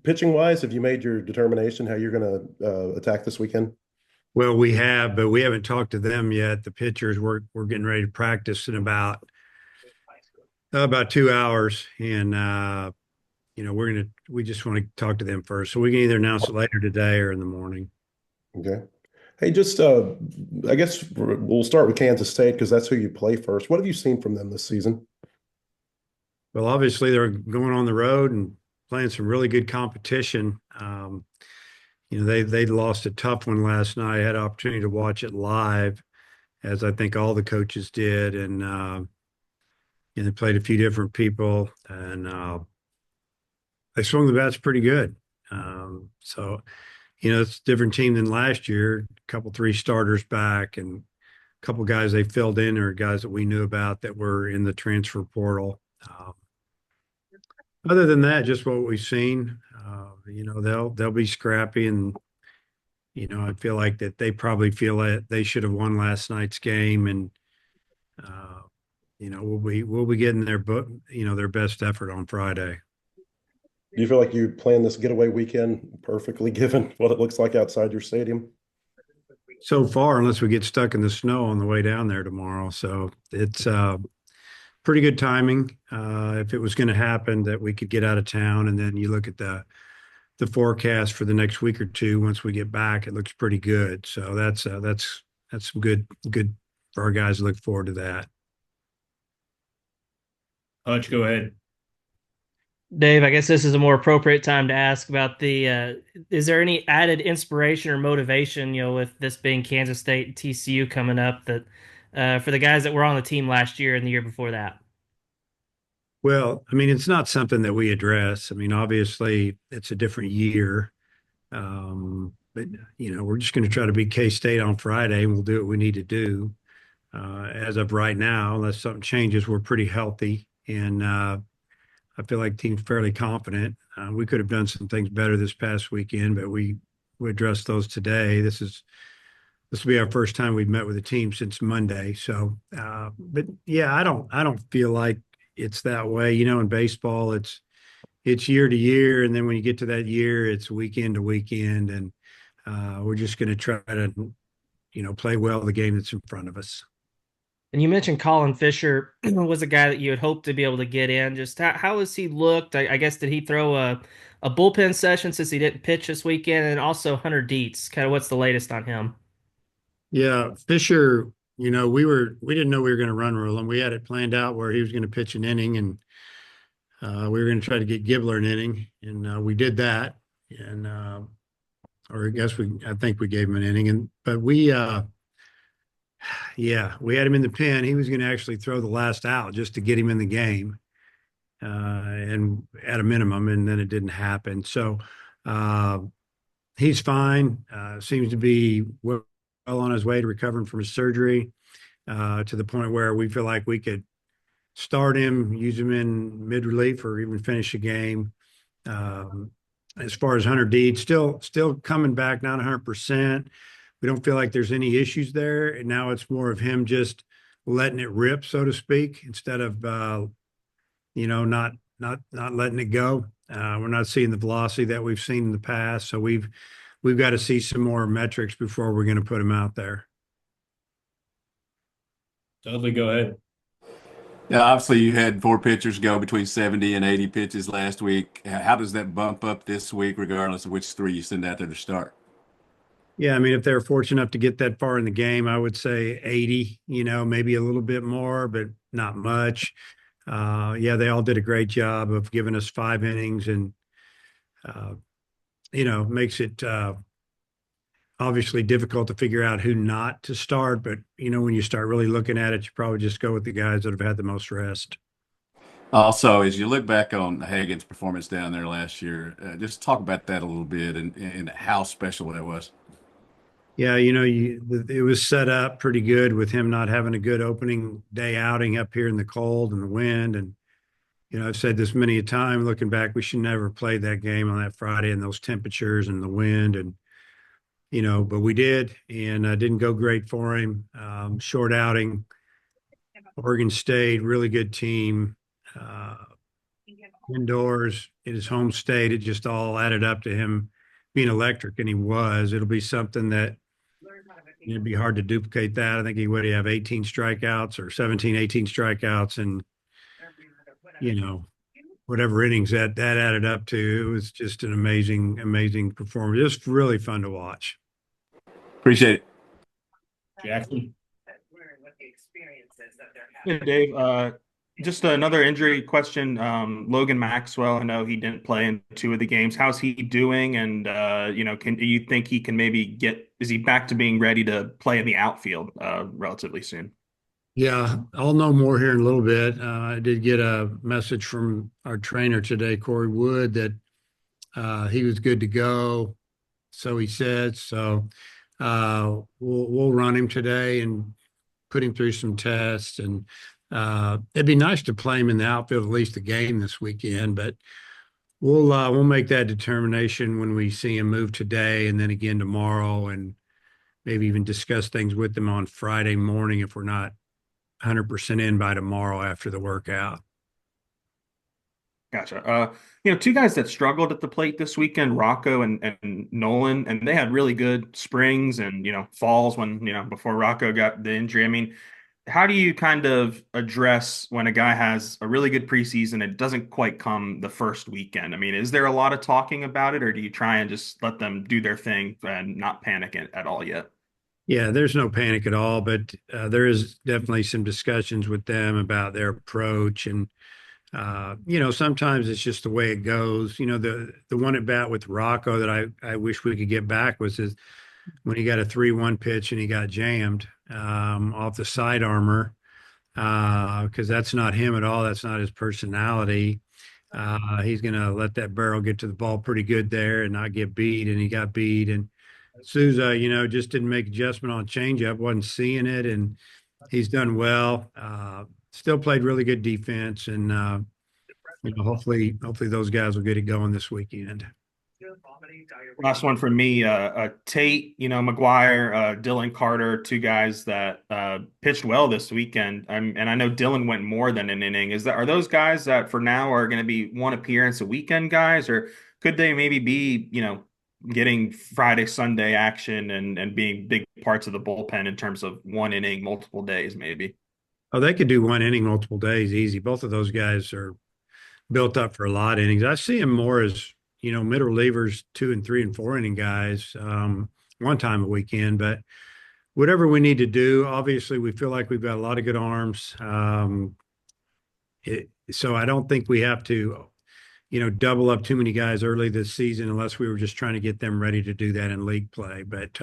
pitching wise, have you made your determination how you're going to attack this weekend? Well, we have, but we haven't talked to them yet. The pitchers, we're getting ready to practice in about 2 hours, and we just want to talk to them first, so we can either announce it later today or in the morning. Okay. Hey, just I guess we'll start with Kansas State because that's who you play first. What have you seen from them this season? Well, obviously they're going on the road and playing some really good competition. They lost a tough one last night. I had an opportunity to watch it live, as I think all the coaches did, and they played a few different people, and they swung the bats pretty good. It's a different team than last year. A couple, three starters back, and a couple guys they filled in are guys that we knew about that were in the transfer portal. Other than that, just what we've seen. They'll be scrappy, and I feel like that they probably feel that they should have won last night's game, and we'll be getting their best effort on Friday. Do you feel like you planned this getaway weekend perfectly given what it looks like outside your stadium? So far, unless we get stuck in the snow on the way down there tomorrow, so it's pretty good timing. If it was going to happen, that we could get out of town, and then you look at the forecast for the next week or two. Once we get back, it looks pretty good. So that's some good for our guys to look forward to that. Hutch, go ahead. Dave, I guess this is a more appropriate time to ask about is there any added inspiration or motivation, with this being Kansas State and TCU coming up that for the guys that were on the team last year and the year before that? Well, I mean, it's not something that we address. I mean, obviously, it's a different year. But we're just going to try to beat K-State on Friday, and we'll do what we need to do. As of right now, unless something changes, we're pretty healthy, and I feel like the team's fairly confident. We could have done some things better this past weekend, but we addressed those today. This will be our first time we've met with the team since Monday. So, but yeah, I don't feel like it's that way. In baseball, it's year to year, and then when you get to that year, it's weekend to weekend, and we're just going to try to, play well the game that's in front of us. And you mentioned Colin Fisher was a guy that you had hoped to be able to get in. Just how has he looked? I guess did he throw a bullpen session since he didn't pitch this weekend? And also Hunter Dietz, kind of what's the latest on him? Yeah, Fisher, we didn't know we were going to run rule him. We had it planned out where he was going to pitch an inning, and we were going to try to get Gibbler an inning, and we did that. And or I think we gave him an inning, but we had him in the pen. He was going to actually throw the last out just to get him in the game, and at a minimum, and then it didn't happen. So he's fine. Seems to be well on his way to recovering from his surgery, to the point where we feel like we could start him, use him in mid relief, or even finish a game. As far as Hunter Deed, still coming back, not 100%. We don't feel like there's any issues there. And now it's more of him just letting it rip, so to speak, instead of not letting it go. We're not seeing the velocity that we've seen in the past, so we've got to see some more metrics before we're going to put him out there. Dudley, go ahead. Yeah, obviously you had four pitchers go between 70 and 80 pitches last week. How does that bump up this week, regardless of which three you send out there to start? Yeah, I mean, if they're fortunate enough to get that far in the game, I would say 80, maybe a little bit more, but not much. Yeah, they all did a great job of giving us 5 innings, and, makes it obviously difficult to figure out who not to start. But, when you start really looking at it, you probably just go with the guys that have had the most rest. Also, as you look back on Hagan's performance down there last year, just talk about that a little bit and how special that was. Yeah, it was set up pretty good with him not having a good opening day outing up here in the cold and the wind. And, I've said this many a time, looking back, we should never have played that game on that Friday in those temperatures and the wind. And, but we did, and didn't go great for him. Short outing. Oregon State, really good team. indoors in his home state. It just all added up to him being electric, and he was. It'll be something that it'd be hard to duplicate that. I think he would have 18 strikeouts or 17, 18 strikeouts, and whatever innings that added up to. It was just an amazing performance. Just really fun to watch. Appreciate it. Jackson. Yeah, Dave, just another injury question. Logan Maxwell, I know he didn't play in 2 of the games. How's he doing? And do you think he can maybe is he back to being ready to play in the outfield relatively soon? Yeah, I'll know more here in a little bit. I did get a message from our trainer today, Corey Wood, that he was good to go. So he said. So we'll run him today and put him through some tests, and it'd be nice to play him in the outfield at least a game this weekend. But we'll make that determination when we see him move today, and then again tomorrow, and maybe even discuss things with him on Friday morning if we're not 100% in by tomorrow after the workout. Gotcha. 2 guys that struggled at the plate this weekend, Rocco and Nolan, and they had really good springs and, falls when, before Rocco got the injury. I mean, how do you kind of address when a guy has a really good preseason, it doesn't quite come the first weekend? I mean, is there a lot of talking about it, or do you try and just let them do their thing and not panic at all yet? Yeah, there's no panic at all, but there is definitely some discussions with them about their approach. And sometimes it's just the way it goes. The one at bat with Rocco that I wish we could get back was when he got a 3-1 pitch and he got jammed off the side armor, because that's not him at all. That's not his personality. He's going to let that barrel get to the ball pretty good there and not get beat, and he got beat. And Souza, just didn't make adjustment on changeup, wasn't seeing it, and he's done well. Still played really good defense, and hopefully those guys will get it going this weekend. Last one from me, Tate, McGuire, Dylan Carter, 2 guys that pitched well this weekend. And I know Dylan went more than an inning. Are those guys that for now are going to be one appearance a weekend guys, or could they maybe be, getting Friday, Sunday action and being big parts of the bullpen in terms of 1 inning, multiple days, maybe? Oh, they could do 1 inning multiple days easy. Both of those guys are built up for a lot of innings. I see them more as, mid relievers, 2 and 3 and 4 inning guys, one time a weekend. But whatever we need to do, obviously we feel like we've got a lot of good arms. So I don't think we have to, double up too many guys early this season unless we were just trying to get them ready to do that in league play. But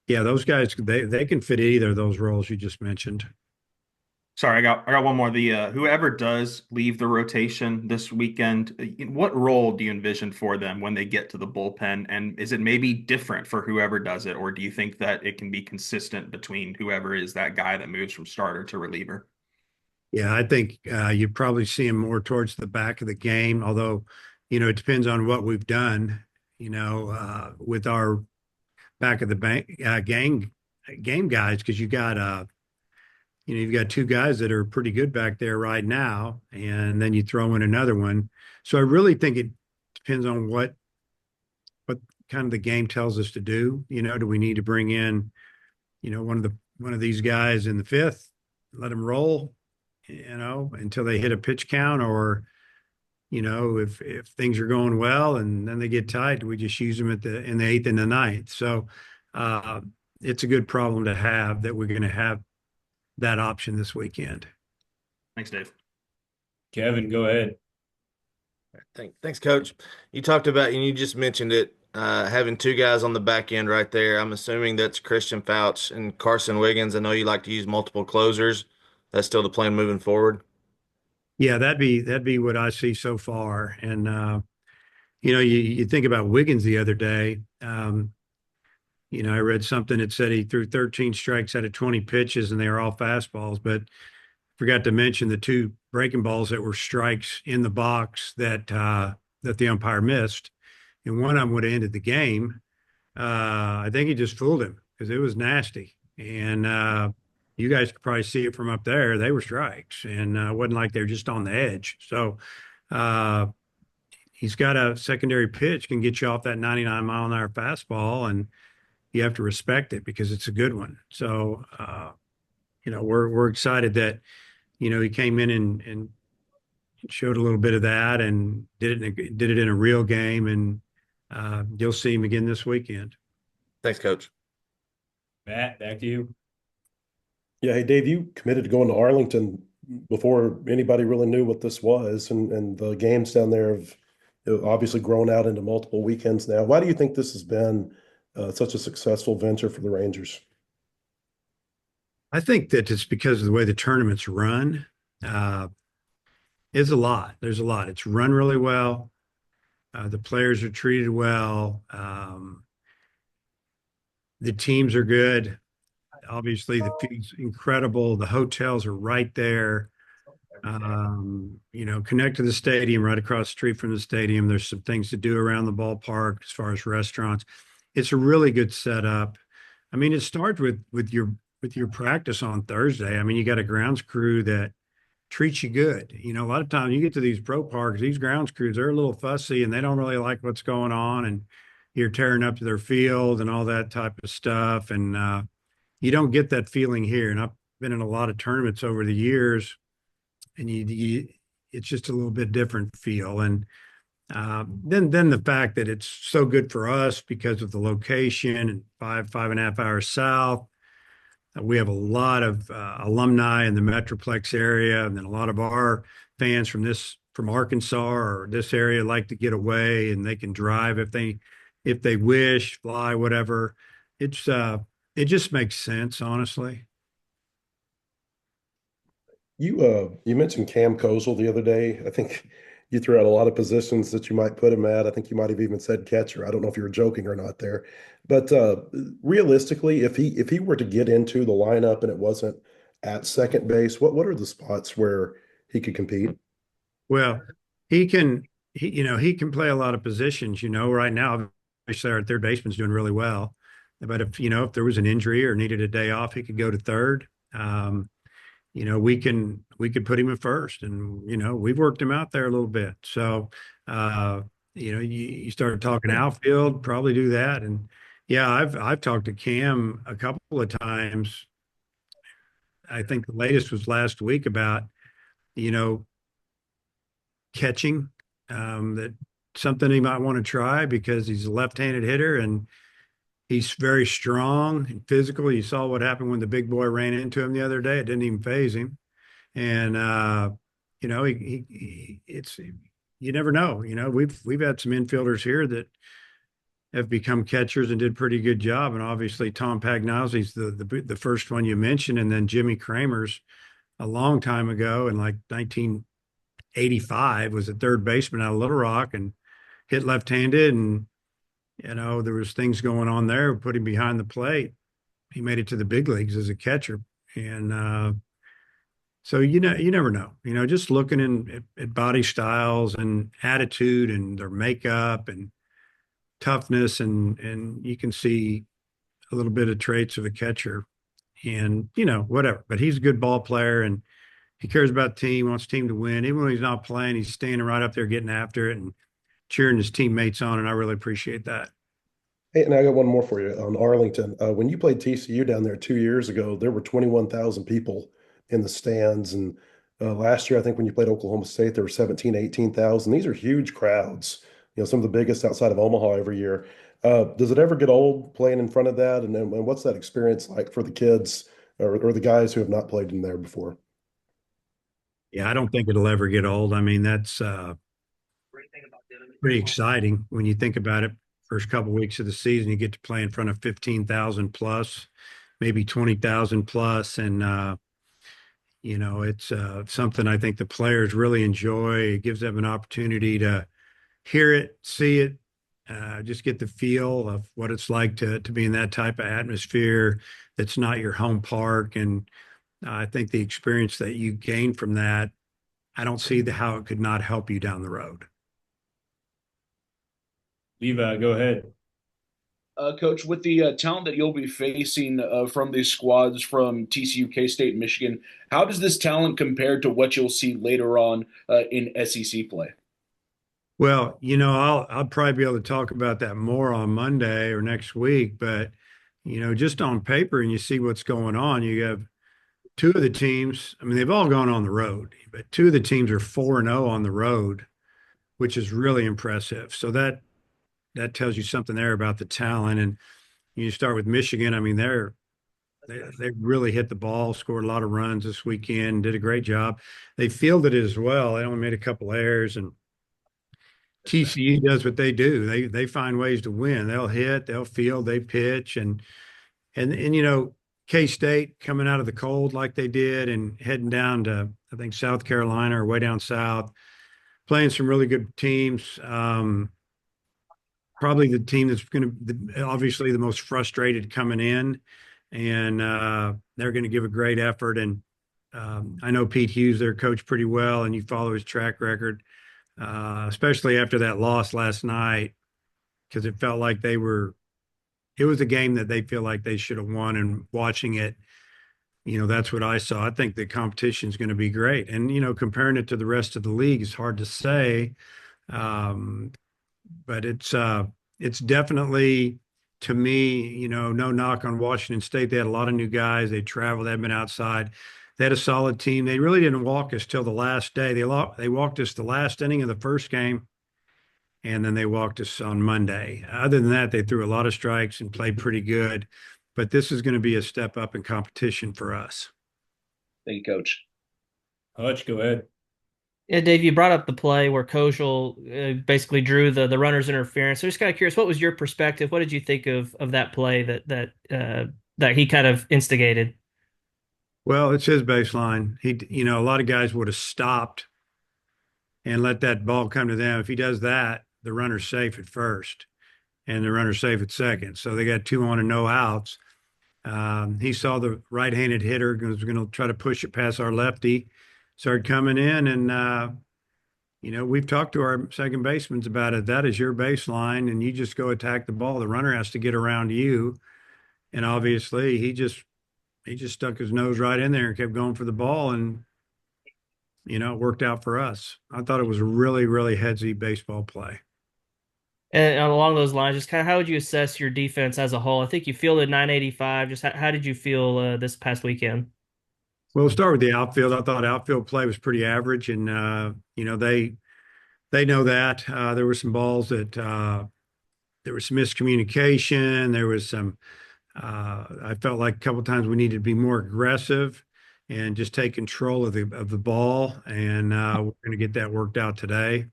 yeah, those guys, they can fit either of those roles you just mentioned. Sorry, I got one more. The whoever does leave the rotation this weekend, what role do you envision for them when they get to the bullpen? And is it maybe different for whoever does it, or do you think that it can be consistent between whoever is that guy that moves from starter to reliever? Yeah, I think you probably see him more towards the back of the game, although, it depends on what we've done, with our back of the game guys, because you've got 2 guys that are pretty good back there right now, and then you throw in another one. So I really think it depends on what kind of the game tells us to do. Do we need to bring in, one of these guys in the 5th, let them roll, until they hit a pitch count, or, if things are going well and then they get tight, we just use them in the 8th and the 9th. So it's a good problem to have that we're going to have that option this weekend. Thanks, Dave. Kevin, go ahead. Thanks, Coach. You talked about, and you just mentioned it, having 2 guys on the back end right there. I'm assuming that's Christian Fouch and Carson Wiggins. I know you like to use multiple closers. That's still the plan moving forward? Yeah, that'd be what I see so far. And you think about Wiggins the other day. I read something that said he threw 13 strikes out of 20 pitches, and they were all fastballs. But forgot to mention the 2 breaking balls that were strikes in the box that the umpire missed, and one of them would have ended the game. I think he just fooled him because it was nasty. And you guys could probably see it from up there. They were strikes, and it wasn't like they were just on the edge. So He's got a secondary pitch, can get you off that 99-mile-an-hour fastball, and you have to respect it because it's a good one. So, we're excited that, he came in and showed a little bit of that and did it in a real game, and you'll see him again this weekend. Thanks, Coach. Matt, back to you. Yeah, hey Dave, you committed to going to Arlington before anybody really knew what this was, and the games down there have obviously grown out into multiple weekends now. Why do you think this has been such a successful venture for the Rangers? I think that it's because of the way the tournaments run. It's a lot. There's a lot. It's run really well. The players are treated well. The teams are good. Obviously, the field's incredible. The hotels are right there. Connect to the stadium, right across the street from the stadium. There's some things to do around the ballpark as far as restaurants. It's a really good setup. I mean, it starts with your practice on Thursday. I mean, you got a grounds crew that treats you good. A lot of times you get to these pro parks, these grounds crews, they're a little fussy and they don't really like what's going on, and you're tearing up to their field and all that type of stuff. And you don't get that feeling here. And I've been in a lot of tournaments over the years, and it's just a little bit different feel. And then the fact that it's so good for us because of the location and 5.5 hours south. We have a lot of alumni in the Metroplex area, and then a lot of our fans from Arkansas or this area like to get away, and they can drive if they wish, fly, whatever. It just makes sense, honestly. You mentioned Cam Kozel the other day. I think you threw out a lot of positions that you might put him at. I think you might have even said catcher. I don't know if you were joking or not there. But realistically, if he were to get into the lineup and it wasn't at second base, what are the spots where he could compete? Well, he can play a lot of positions. Right now, obviously our third baseman's doing really well. But if there was an injury or needed a day off, he could go to third. We could put him at first, and we've worked him out there a little bit. So you start talking outfield, probably do that. And yeah, I've talked to Cam a couple of times. I think the latest was last week about catching, that something he might want to try because he's a left-handed hitter and he's very strong and physical. You saw what happened when the big boy ran into him the other day. It didn't even phase him. And it's, you never know. We've had some infielders here that have become catchers and did a pretty good job. And obviously Tom Pagnozzi's the first one you mentioned, and then Jimmy Kramer's a long time ago in like 1985 was a third baseman out of Little Rock and hit left-handed, and there was things going on there, put him behind the plate. He made it to the big leagues as a catcher. And so, you never know, just looking at body styles and attitude and their makeup and toughness, and you can see a little bit of traits of a catcher and, whatever, but he's a good ball player and he cares about the team, wants the team to win. Even when he's not playing, he's standing right up there getting after it and cheering his teammates on. And I really appreciate that. Hey, and I got one more for you on Arlington. When you played TCU down there 2 years ago, there were 21,000 people in the stands. And last year, I think when you played Oklahoma State, there were 17, 18,000. These are huge crowds, some of the biggest outside of Omaha every year. Does it ever get old playing in front of that? And what's that experience like for the kids or the guys who have not played in there before? Yeah, I don't think it'll ever get old. I mean, that's pretty exciting when you think about it. First couple of weeks of the season, you get to play in front of 15,000 plus, maybe 20,000 plus. And, it's something I think the players really enjoy. It gives them an opportunity to hear it, see it, just get the feel of what it's like to be in that type of atmosphere that's not your home park. And I think the experience that you gain from that, I don't see how it could not help you down the road. Levi, go ahead. Coach, with the talent that you'll be facing from these squads from TCU, K-State, and Michigan, how does this talent compare to what you'll see later on in SEC play? Well, I'll probably be able to talk about that more on Monday or next week, but just on paper and you see what's going on, you have two of the teams, I mean, they've all gone on the road, but two of the teams are 4-0 on the road, which is really impressive. So that tells you something there about the talent. And you start with Michigan. I mean, they really hit the ball, scored a lot of runs this weekend, did a great job. They fielded it as well. They only made a couple errors, and TCU does what they do. They find ways to win. They'll hit, they'll field, they pitch, and K-State coming out of the cold like they did and heading down to, I think, South Carolina or way down south, playing some really good teams. Probably the team that's going to obviously the most frustrated coming in, and they're going to give a great effort. And I know Pete Hughes, their coach, pretty well, and you follow his track record, especially after that loss last night, because it felt like it was a game that they feel like they should have won. And watching it, that's what I saw. I think the competition is going to be great. And, comparing it to the rest of the league is hard to say. But it's definitely, to me, no knock on Washington State. They had a lot of new guys. They traveled, they've been outside. They had a solid team. They really didn't walk us till the last day. They walked us the last inning of the first game, and then they walked us on Monday. Other than that, they threw a lot of strikes and played pretty good. But this is going to be a step up in competition for us. Thank you, Coach. Hutch, go ahead. Yeah, Dave, you brought up the play where Kojal basically drew the runner's interference. So just kind of curious, what was your perspective? What did you think of that play that he kind of instigated? Well, it's his baseline. A lot of guys would have stopped and let that ball come to them. If he does that, the runner's safe at first and the runner's safe at second. So they got 2 on and no outs. He saw the right-handed hitter was going to try to push it past our lefty, started coming in, and we've talked to our second basemen about it. That is your baseline, and you just go attack the ball. The runner has to get around you, and obviously he just stuck his nose right in there and kept going for the ball, and it worked out for us. I thought it was a really, really headsy baseball play. And along those lines, just kind of how would you assess your defense as a whole? I think you fielded 985. Just how did you feel this past weekend? Well, we'll start with the outfield. I thought outfield play was pretty average, and they know that. There were some balls that there was some miscommunication. There was some. I felt like a couple of times we needed to be more aggressive and just take control of the ball, and we're going to get that worked out today.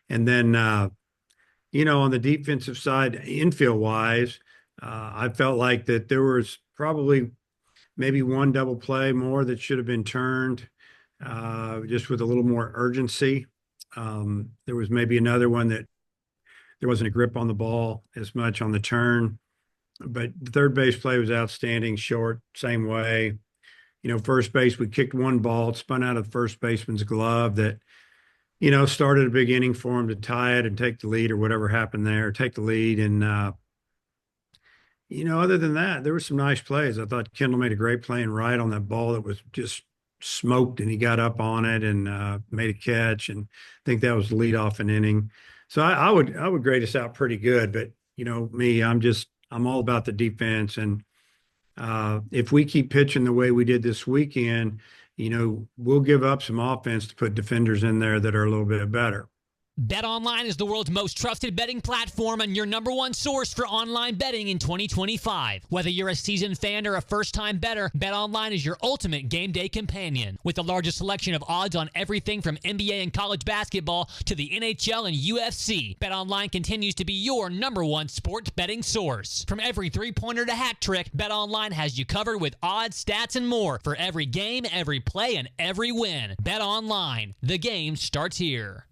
And then on the defensive side, infield wise, I felt like that there was probably maybe one double play more that should have been turned, just with a little more urgency. There was maybe another one that there wasn't a grip on the ball as much on the turn, but the third base play was outstanding. Short, same way. First base, we kicked one ball, it spun out of the first baseman's glove that, started a big inning for him to tie it and take the lead or whatever happened there, take the lead. And, other than that, there were some nice plays. I thought Kendall made a great play and right on that ball that was just smoked, and he got up on it and made a catch. And I think that was the lead off an inning. So I would grade us out pretty good. But, me, I'm all about the defense. And if we keep pitching the way we did this weekend, we'll give up some offense to put defenders in there that are a little bit better. BetOnline is the world's most trusted betting platform and your number one source for online betting in 2025. Whether you're a seasoned fan or a first-time bettor, BetOnline is your ultimate game day companion. With the largest selection of odds on everything from NBA and college basketball to the NHL and UFC, BetOnline continues to be your number one sports betting source. From every three-pointer to hat trick, BetOnline has you covered with odds, stats, and more for every game, every play, and every win. BetOnline, the game starts here.